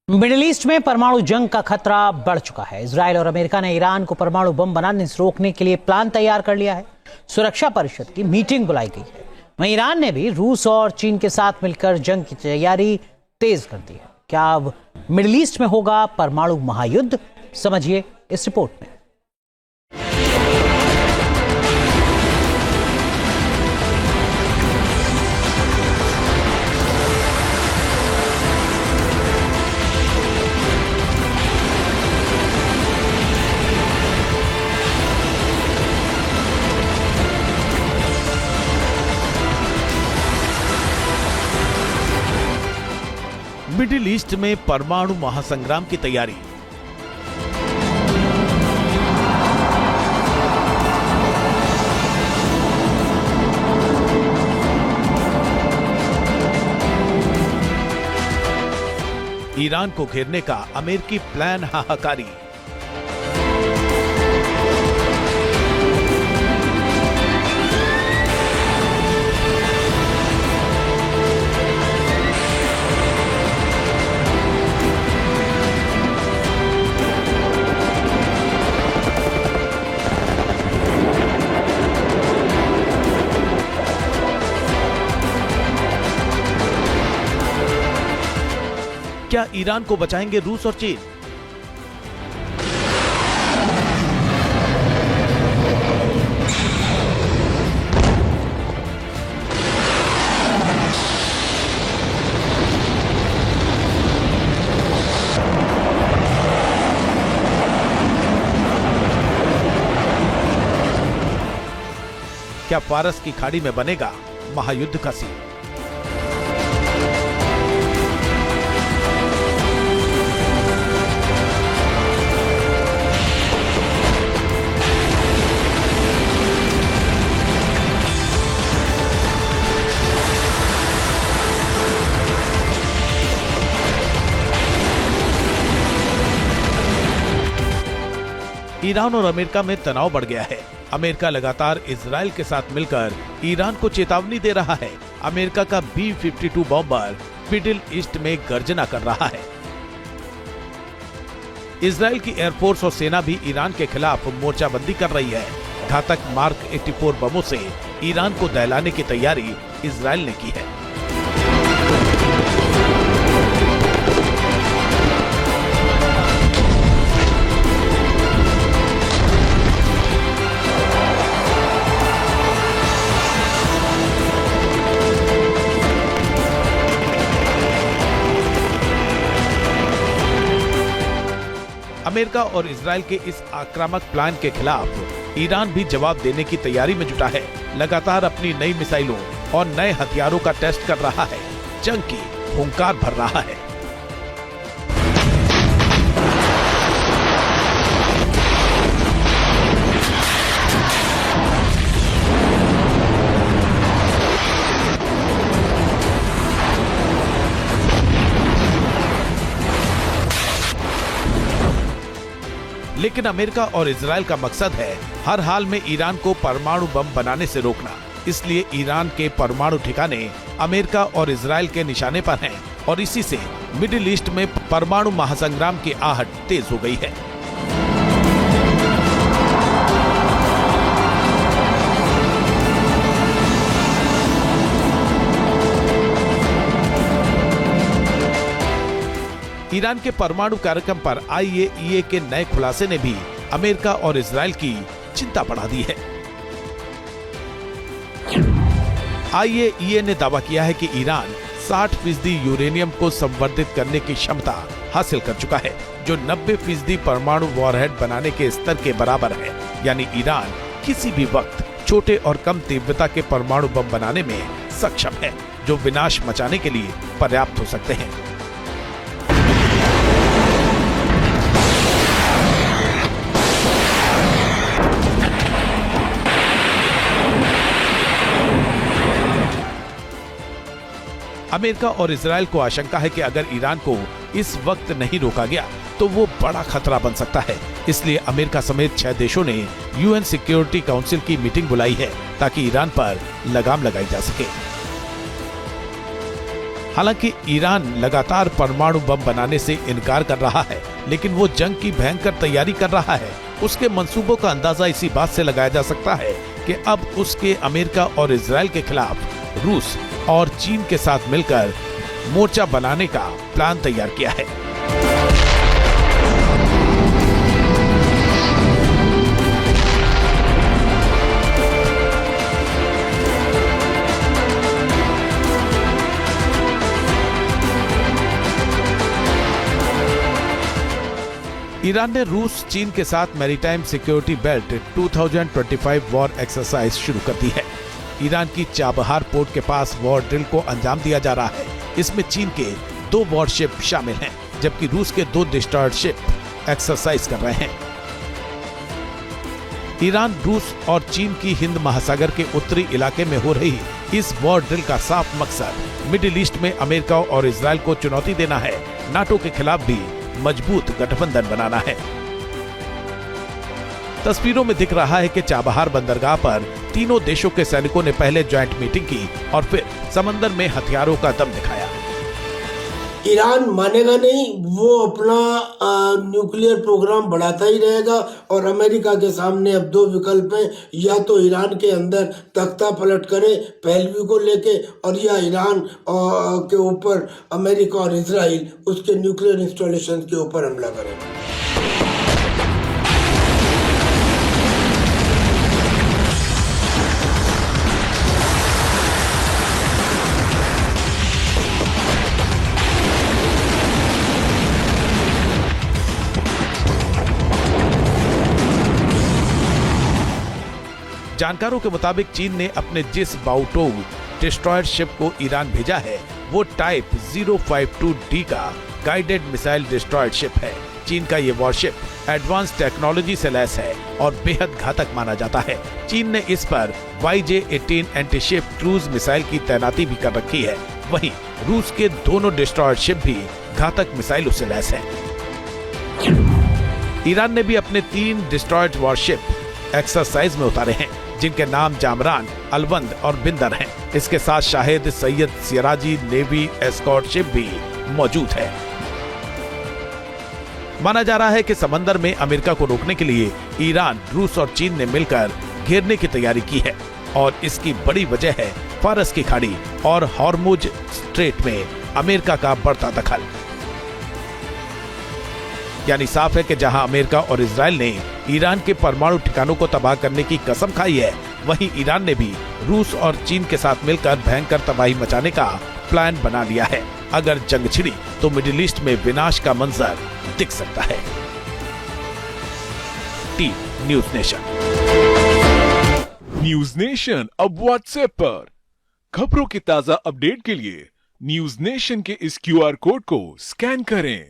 Middle east में परमाणु जंग का खतरा बढ़ चुका है। इजरायल और अमेरिका ने ईरान को परमाणु बम बनाने से रोकने के लिए प्लान तैयार कर लिया है। सुरक्षा परिषद की मीटिंग बुलाई गई है। वहीं ईरान ने भी रूस और चीन के साथ मिलकर जंग की तैयारी तेज कर दी है। क्या अब मिडिल ईस्ट में होगा परमाणु महायुद्ध? समझिए इस रिपोर्ट में। मिडिल ईस्ट में परमाणु महासंग्राम की तैयारी। ईरान को घेरने का अमेरिकी प्लान हाहाकारी। क्या ईरान को बचाएंगे रूस और चीन? क्या फारस की खाड़ी में बनेगा महायुद्ध का सीन? ईरान और अमेरिका में तनाव बढ़ गया है। अमेरिका लगातार इजरायल के साथ मिलकर ईरान को चेतावनी दे रहा है। अमेरिका का B-52 बॉम्बर मिडिल ईस्ट में गर्जना कर रहा है। इजरायल की एयरफोर्स और सेना भी ईरान के खिलाफ मोर्चाबंदी कर रही है। घातक मार्क 84 बमों से ईरान को दहलाने की तैयारी इजरायल ने की है। अमेरिका और इजरायल के इस आक्रामक प्लान के खिलाफ ईरान भी जवाब देने की तैयारी में जुटा है। लगातार अपनी नई मिसाइलों और नए हथियारों का टेस्ट कर रहा है। जंग की हुंकार भर रहा है। लेकिन अमेरिका और इजरायल का मकसद है हर हाल में ईरान को परमाणु बम बनाने से रोकना। इसलिए ईरान के परमाणु ठिकाने अमेरिका और इजरायल के निशाने पर हैं और इसी से मिडिल ईस्ट में परमाणु महासंग्राम की आहट तेज हो गई है। ईरान के परमाणु कार्यक्रम पर IAEA के नए खुलासे ने भी अमेरिका और इजरायल की चिंता बढ़ा दी है। IAEA ने दावा किया है कि ईरान 60% यूरेनियम को संवर्धित करने की क्षमता हासिल कर चुका है, जो 90% परमाणु वॉरहेड बनाने के स्तर के बराबर है। यानी ईरान किसी भी वक्त छोटे और कम तीव्रता के परमाणु बम बनाने में सक्षम है, जो विनाश मचाने के लिए पर्याप्त हो सकते हैं। अमेरिका और इजरायल को आशंका है कि अगर ईरान को इस वक्त नहीं रोका गया तो वो बड़ा खतरा बन सकता है। इसलिए अमेरिका समेत 6 देशों ने UN सिक्योरिटी काउंसिल की मीटिंग बुलाई है ताकि ईरान पर लगाम लगाई जा सके। हालांकि ईरान लगातार परमाणु बम बनाने से इनकार कर रहा है, लेकिन वो जंग की भयंकर तैयारी कर रहा है। उसके मंसूबों का अंदाजा इसी बात से लगाया जा सकता है कि अब उसके अमेरिका और इजराइल के खिलाफ रूस और चीन के साथ मिलकर मोर्चा बनाने का प्लान तैयार किया है। ईरान ने रूस चीन के साथ maritime security belt 2025 war exercise शुरू कर दी है। ईरान की चाबहार पोर्ट के पास वॉर ड्रिल को अंजाम दिया जा रहा है। इसमें चीन के 2 वॉरशिप शामिल हैं, जबकि रूस के 2 डिस्ट्रॉयर शिप एक्सरसाइज कर रहे हैं। ईरान, रूस और चीन की हिंद महासागर के उत्तरी इलाके में हो रही इस वॉर ड्रिल का साफ मकसद मिडिल ईस्ट में अमेरिका और इजराइल को चुनौती देना है। नाटो के खिलाफ भी मजबूत गठबंधन बनाना है। तस्वीरों में दिख रहा है कि चाबहार बंदरगाह पर तीनों देशों के सैनिकों ने पहले ज्वाइंट मीटिंग की और फिर समंदर में हथियारों का दम दिखाया। ईरान मानेगा नहीं, वो अपना न्यूक्लियर प्रोग्राम बढ़ाता ही रहेगा और अमेरिका के सामने अब 2 विकल्प हैं, या तो ईरान के अंदर तख्ता पलट करे पहलवी को लेके, और या ईरान के ऊपर अमेरिका और इजराइल उसके न्यूक्लियर इंस्टॉलेशन के ऊपर हमला करे। जानकारों के मुताबिक चीन ने अपने जिस बाओटोउ डिस्ट्रॉयर शिप को ईरान भेजा है वो टाइप 052D का गाइडेड मिसाइल डिस्ट्रॉयर शिप है। चीन का ये वॉरशिप एडवांस टेक्नोलॉजी से लैस है और बेहद घातक माना जाता है। चीन ने इस पर YJ-18 एंटीशिप क्रूज मिसाइल की तैनाती भी कर रखी है। वहीं रूस के दोनों डिस्ट्रॉयर शिप भी घातक मिसाइलों से लैस है। ईरान ने भी अपने 3 डिस्ट्रॉयड वॉरशिप एक्सरसाइज में उतारे हैं, जिनके नाम जामरान, अलवंद और बिंदर हैं। इसके साथ Shahid, Syed, Siraji navy escort ship भी मौजूद है। माना जा रहा है कि समंदर में अमेरिका को रोकने के लिए ईरान, रूस और चीन ने मिलकर घेरने की तैयारी की है और इसकी बड़ी वजह है फारस की खाड़ी और हॉर्मुज स्ट्रेट में अमेरिका का बढ़ता दखल। यानी साफ है कि जहां अमेरिका और इजराइल ने ईरान के परमाणु ठिकानों को तबाह करने की कसम खाई है, वहीं ईरान ने भी रूस और चीन के साथ मिलकर भयंकर तबाही मचाने का प्लान बना लिया है। अगर जंग छिड़ी तो मिडिल ईस्ट में विनाश का मंजर दिख सकता है। Team news nation. News nation अब व्हाट्सएप पर खबरों की ताजा अपडेट के लिए न्यूज नेशन के इस QR कोड को स्कैन करें